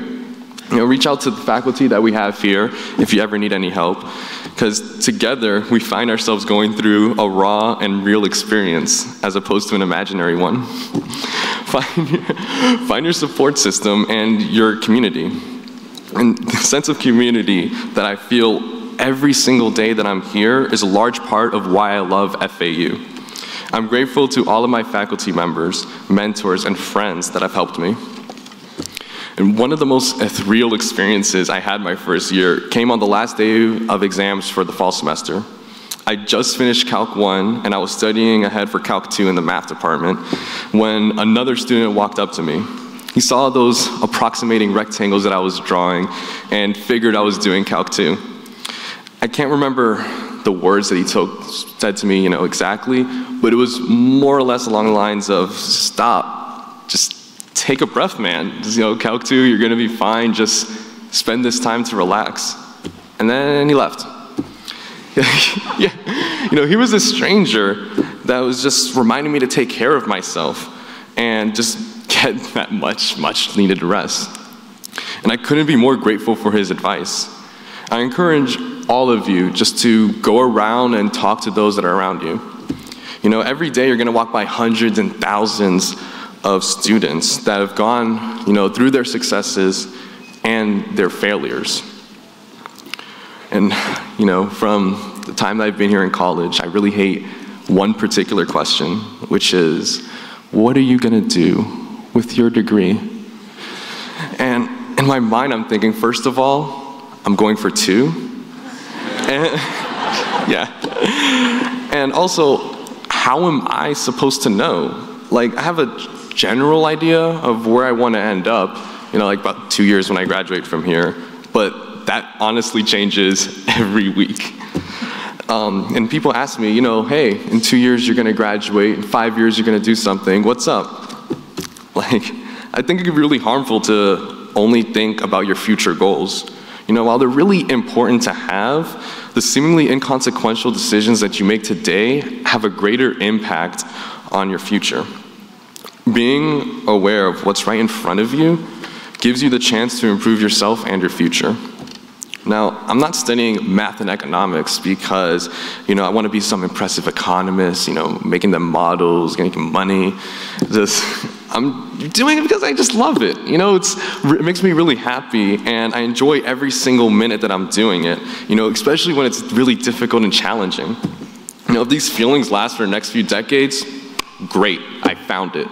You know, reach out to the faculty that we have here if you ever need any help, because together we find ourselves going through a raw and real experience as opposed to an imaginary one. Find your support system and your community. And the sense of community that I feel every single day that I'm here is a large part of why I love FAU. I'm grateful to all of my faculty members, mentors, and friends that have helped me. And one of the most ethereal experiences I had my first year came on the last day of exams for the fall semester. I just finished Calc 1 and I was studying ahead for Calc 2 in the math department when another student walked up to me. He saw those approximating rectangles that I was drawing and figured I was doing Calc 2. I can't remember the words that he said to me, you know, exactly, but it was more or less along the lines of, stop, just take a breath, man. You know, Calc 2, you're gonna be fine, just spend this time to relax. And then he left. Yeah. You know, he was a stranger that was just reminding me to take care of myself and just get that much needed rest. And I couldn't be more grateful for his advice. I encourage all of you just to go around and talk to those that are around you. You know, every day you're gonna walk by hundreds and thousands of students that have gone, you know, through their successes and their failures. And, you know, from the time that I've been here in college, I really hate one particular question, which is, what are you gonna do with your degree? And in my mind, I'm thinking, first of all, I'm going for 2. And, yeah. And also, how am I supposed to know? Like, I have a general idea of where I want to end up, you know, like about 2 years when I graduate from here, but that honestly changes every week. And people ask me, you know, hey, in 2 years you're gonna graduate, in 5 years you're gonna do something, what's up? Like, I think it can be really harmful to only think about your future goals. You know, while they're really important to have, the seemingly inconsequential decisions that you make today have a greater impact on your future. Being aware of what's right in front of you gives you the chance to improve yourself and your future. Now, I'm not studying math and economics because, I want to be some impressive economist, making them models, making money. I'm doing it because I just love it. It makes me really happy, and I enjoy every single minute that I'm doing it, especially when it's really difficult and challenging. If these feelings last for the next few decades, great, I found it.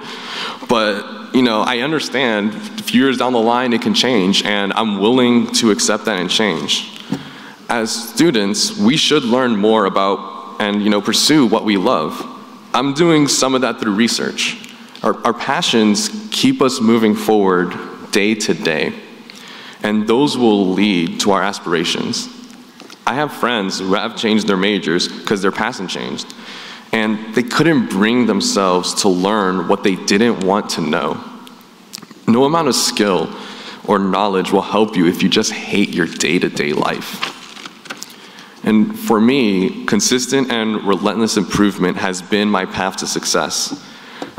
But I understand a few years down the line it can change, and I'm willing to accept that and change. As students, we should learn more about and pursue what we love. I'm doing some of that through research. Our passions keep us moving forward day to day, and those will lead to our aspirations. I have friends who have changed their majors because their passion changed, and they couldn't bring themselves to learn what they didn't want to know. No amount of skill or knowledge will help you if you just hate your day-to-day life. And for me, consistent and relentless improvement has been my path to success.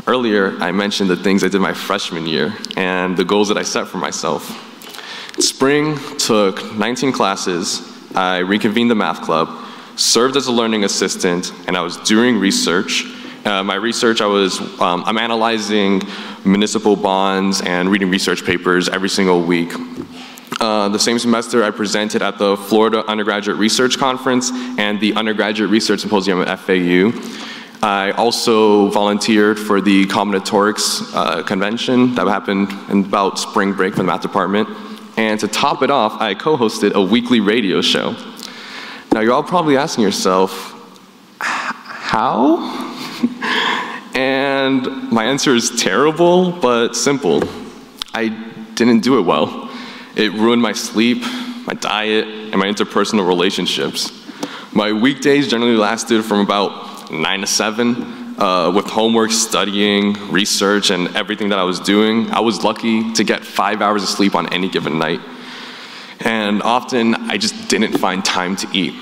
Earlier, I mentioned the things I did my freshman year and the goals that I set for myself. Spring took 19 classes, I reconvened the math club, served as a learning assistant, and I was doing research. My research, I'm analyzing municipal bonds and reading research papers every single week. The same semester, I presented at the Florida Undergraduate Research Conference and the Undergraduate Research Symposium at FAU. I also volunteered for the combinatorics convention that happened in about spring break for the math department. And to top it off, I co-hosted a weekly radio show. Now you're all probably asking yourself, how? And my answer is terrible, but simple. I didn't do it well. It ruined my sleep, my diet, and my interpersonal relationships. My weekdays generally lasted from about 9 to 7, with homework, studying, research, and everything that I was doing. I was lucky to get 5 hours of sleep on any given night. And often, I just didn't find time to eat.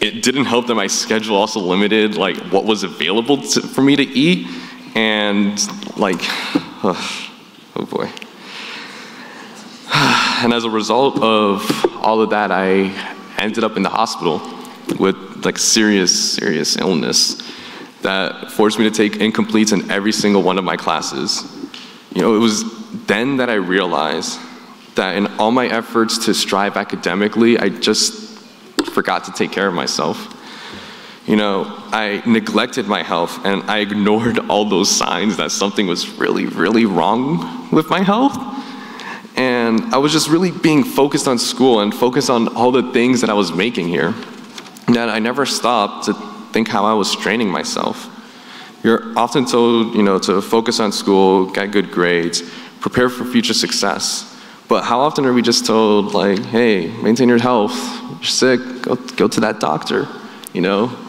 It didn't help that my schedule also limited what was available for me to eat, and oh boy. And as a result of all of that, I ended up in the hospital with serious illness that forced me to take incompletes in every single one of my classes. It was then that I realized that in all my efforts to strive academically, I just forgot to take care of myself. I neglected my health, and I ignored all those signs that something was really, really wrong with my health. And I was just really being focused on school and focused on all the things that I was making here. That I never stopped to think how I was straining myself. You're often told, to focus on school, get good grades, prepare for future success. But how often are we just told, hey, maintain your health, you're sick, go to that doctor.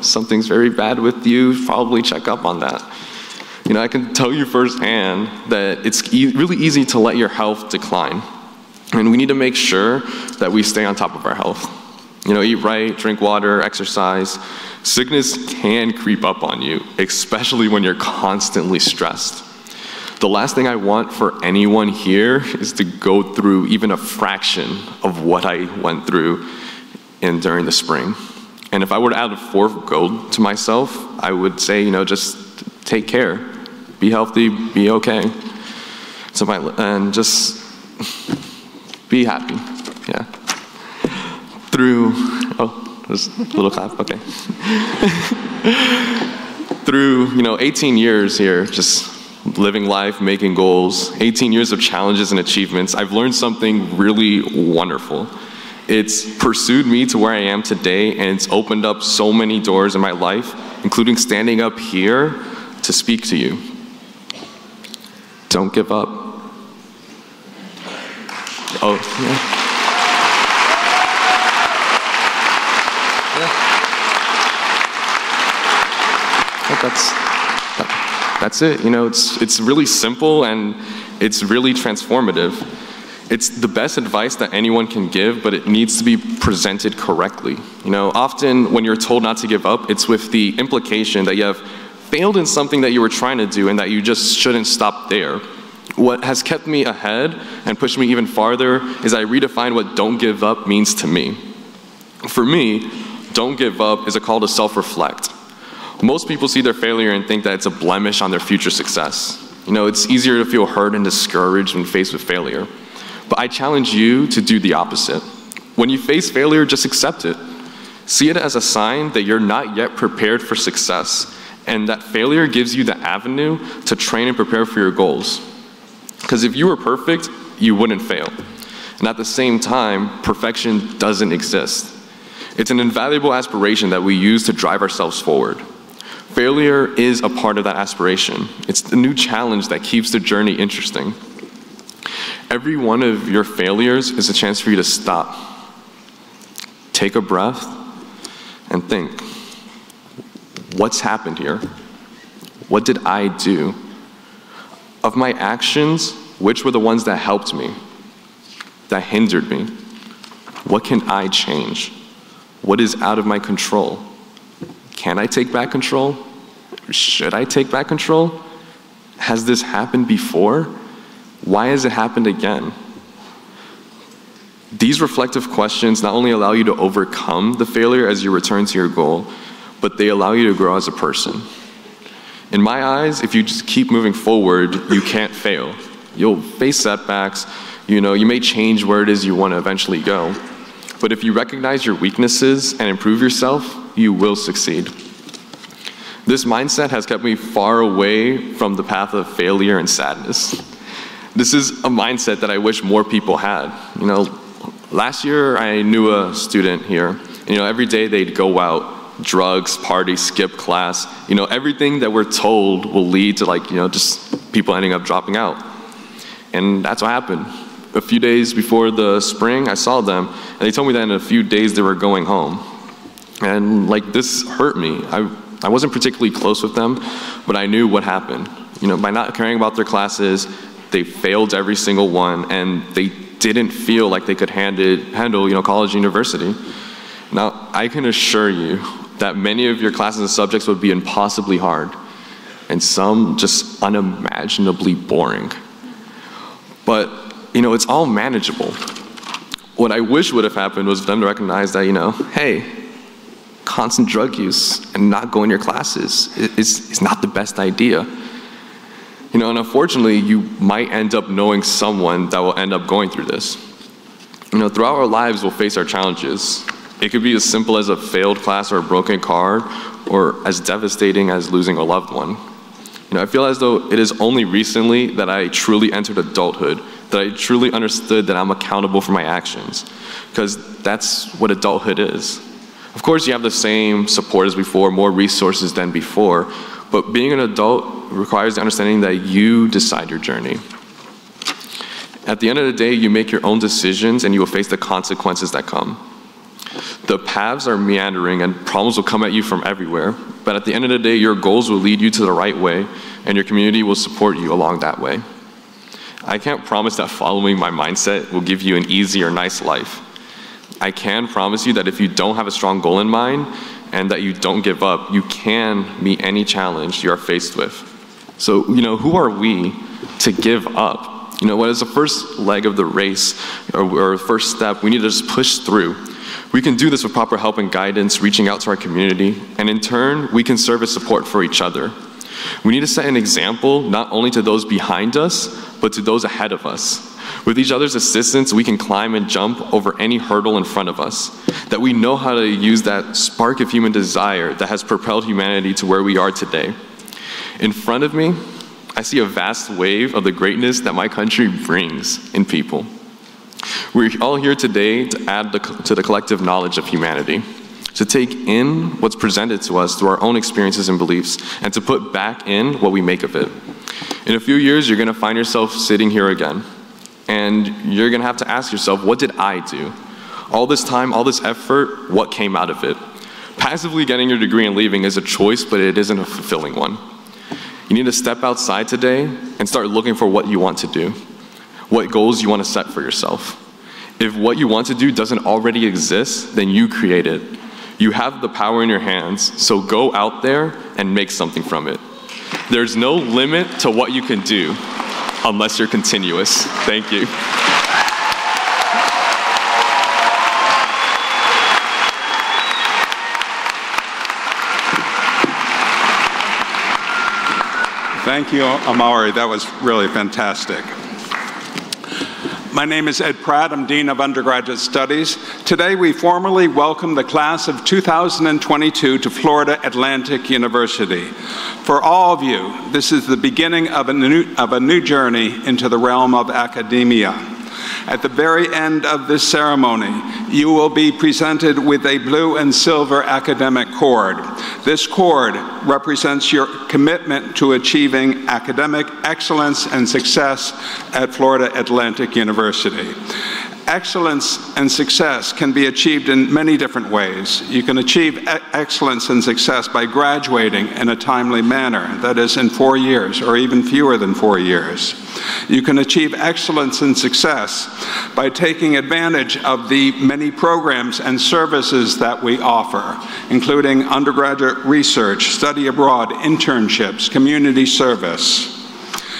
Something's very bad with you, probably check up on that. I can tell you firsthand that it's really easy to let your health decline. And we need to make sure that we stay on top of our health. Eat right, drink water, exercise. Sickness can creep up on you, especially when you're constantly stressed. The last thing I want for anyone here is to go through even a fraction of what I went through during the spring. And if I were to add a fourth goal to myself, I would say, just take care, be healthy, be okay. And just be happy, yeah. There's a little clap, okay. Through, 18 years here, just living life, making goals, 18 years of challenges and achievements, I've learned something really wonderful. It's pursued me to where I am today, and it's opened up so many doors in my life, including standing up here to speak to you. Don't give up. Oh, yeah. That's it. It's really simple, and it's really transformative. It's the best advice that anyone can give, but it needs to be presented correctly. Often when you're told not to give up, it's with the implication that you have failed in something that you were trying to do and that you just shouldn't stop there. What has kept me ahead and pushed me even farther is I redefined what don't give up means to me. For me, don't give up is a call to self-reflect. Most people see their failure and think that it's a blemish on their future success. You know, it's easier to feel hurt and discouraged when faced with failure. But I challenge you to do the opposite. When you face failure, just accept it. See it as a sign that you're not yet prepared for success, and that failure gives you the avenue to train and prepare for your goals. Because if you were perfect, you wouldn't fail. And at the same time, perfection doesn't exist. It's an invaluable aspiration that we use to drive ourselves forward. Failure is a part of that aspiration. It's the new challenge that keeps the journey interesting. Every one of your failures is a chance for you to stop, take a breath, and think, what's happened here? What did I do? Of my actions, which were the ones that helped me, that hindered me? What can I change? What is out of my control? Can I take back control? Should I take back control? Has this happened before? Why has it happened again? These reflective questions not only allow you to overcome the failure as you return to your goal, but they allow you to grow as a person. In my eyes, if you just keep moving forward, you can't fail. You'll face setbacks, you may change where it is you want to eventually go. But if you recognize your weaknesses and improve yourself, you will succeed. This mindset has kept me far away from the path of failure and sadness. This is a mindset that I wish more people had. Last year I knew a student here. Every day they'd go out, drugs, party, skip class. Everything that we're told will lead to just people ending up dropping out. And that's what happened. A few days before the spring, I saw them, and they told me that in a few days they were going home. And this hurt me. I wasn't particularly close with them, but I knew what happened. By not caring about their classes, they failed every single one, and they didn't feel like they could handle college and university. Now, I can assure you that many of your classes and subjects would be impossibly hard, and some just unimaginably boring. But, it's all manageable. What I wish would have happened was for them to recognize that, hey, constant drug use and not going to your classes is not the best idea. And unfortunately, you might end up knowing someone that will end up going through this. Throughout our lives, we'll face our challenges. It could be as simple as a failed class or a broken car, or as devastating as losing a loved one. I feel as though it is only recently that I truly entered adulthood, that I truly understood that I'm accountable for my actions, because that's what adulthood is. Of course, you have the same support as before, more resources than before, but being an adult requires the understanding that you decide your journey. At the end of the day, you make your own decisions and you will face the consequences that come. The paths are meandering and problems will come at you from everywhere, but at the end of the day, your goals will lead you to the right way and your community will support you along that way. I can't promise that following my mindset will give you an easy or nice life. I can promise you that if you don't have a strong goal in mind and that you don't give up, you can meet any challenge you are faced with. So, who are we to give up? What is the first leg of the race or first step? We need to just push through. We can do this with proper help and guidance, reaching out to our community, and in turn, we can serve as support for each other. We need to set an example not only to those behind us, but to those ahead of us. With each other's assistance, we can climb and jump over any hurdle in front of us. That we know how to use that spark of human desire that has propelled humanity to where we are today. In front of me, I see a vast wave of the greatness that my country brings in people. We're all here today to add to the collective knowledge of humanity, to take in what's presented to us through our own experiences and beliefs, and to put back in what we make of it. In a few years, you're going to find yourself sitting here again, and you're going to have to ask yourself, what did I do? All this time, all this effort, what came out of it? Passively getting your degree and leaving is a choice, but it isn't a fulfilling one. You need to step outside today and start looking for what you want to do, what goals you want to set for yourself. If what you want to do doesn't already exist, then you create it. You have the power in your hands, so go out there and make something from it. There's no limit to what you can do. unless you're continuous. Thank you. Thank you, Amari. That was really fantastic. My name is Ed Pratt. I'm Dean of Undergraduate Studies. Today, we formally welcome the class of 2022 to Florida Atlantic University. For all of you, this is the beginning of a new journey into the realm of academia. At the very end of this ceremony, you will be presented with a blue and silver academic cord. This cord represents your commitment to achieving academic excellence and success at Florida Atlantic University. Excellence and success can be achieved in many different ways. You can achieve excellence and success by graduating in a timely manner, that is in 4 years or even fewer than 4 years. You can achieve excellence and success by taking advantage of the many programs and services that we offer, including undergraduate research, study abroad, internships, community service.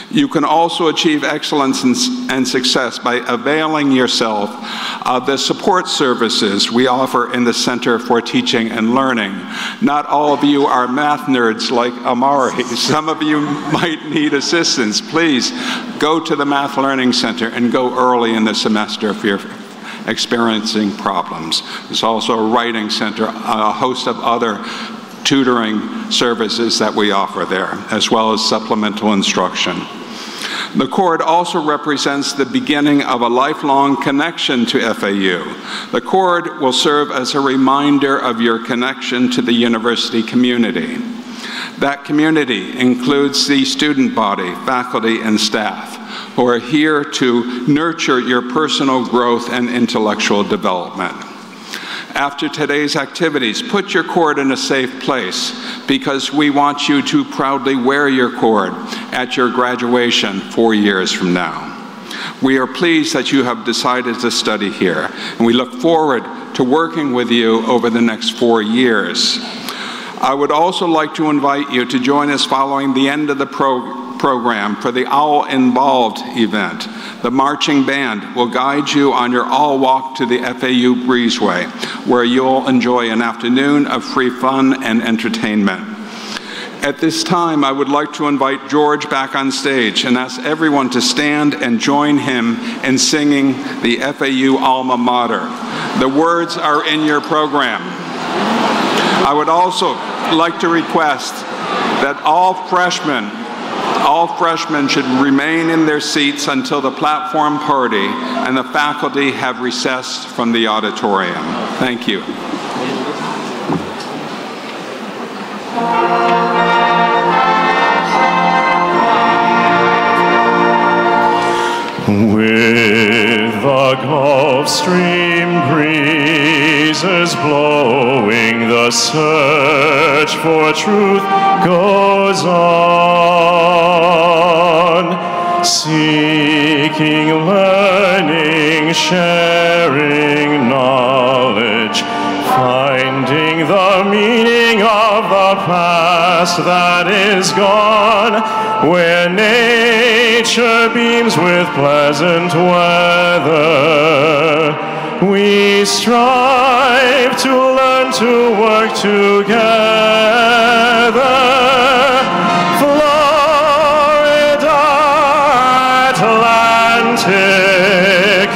You can also achieve excellence and success by availing yourself of the support services we offer in the Center for Teaching and Learning. Not all of you are math nerds like Amari. Some of you might need assistance. Please go to the Math Learning Center and go early in the semester if you're experiencing problems. There's also a writing center, a host of other tutoring services that we offer there, as well as supplemental instruction. The cord also represents the beginning of a lifelong connection to FAU. The cord will serve as a reminder of your connection to the university community. That community includes the student body, faculty, and staff who are here to nurture your personal growth and intellectual development. After today's activities, put your cord in a safe place because we want you to proudly wear your cord at your graduation 4 years from now. We are pleased that you have decided to study here, and we look forward to working with you over the next 4 years. I would also like to invite you to join us following the end of the program for the All Involved event. The marching band will guide you on your all walk to the FAU Breezeway, where you'll enjoy an afternoon of free fun and entertainment. At this time, I would like to invite George back on stage and ask everyone to stand and join him in singing the FAU alma mater. The words are in your program. I would also like to request that all freshmen should remain in their seats until the platform party and the faculty have recessed from the auditorium. Thank you. With the Gulf Stream breezes blowing, the search for truth goes on. Seeking, learning, sharing knowledge, finding the meaning of the past that is gone, where nature beams with pleasant weather. We strive to learn to work together. Florida Atlantic,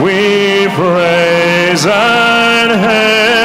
we praise and hail.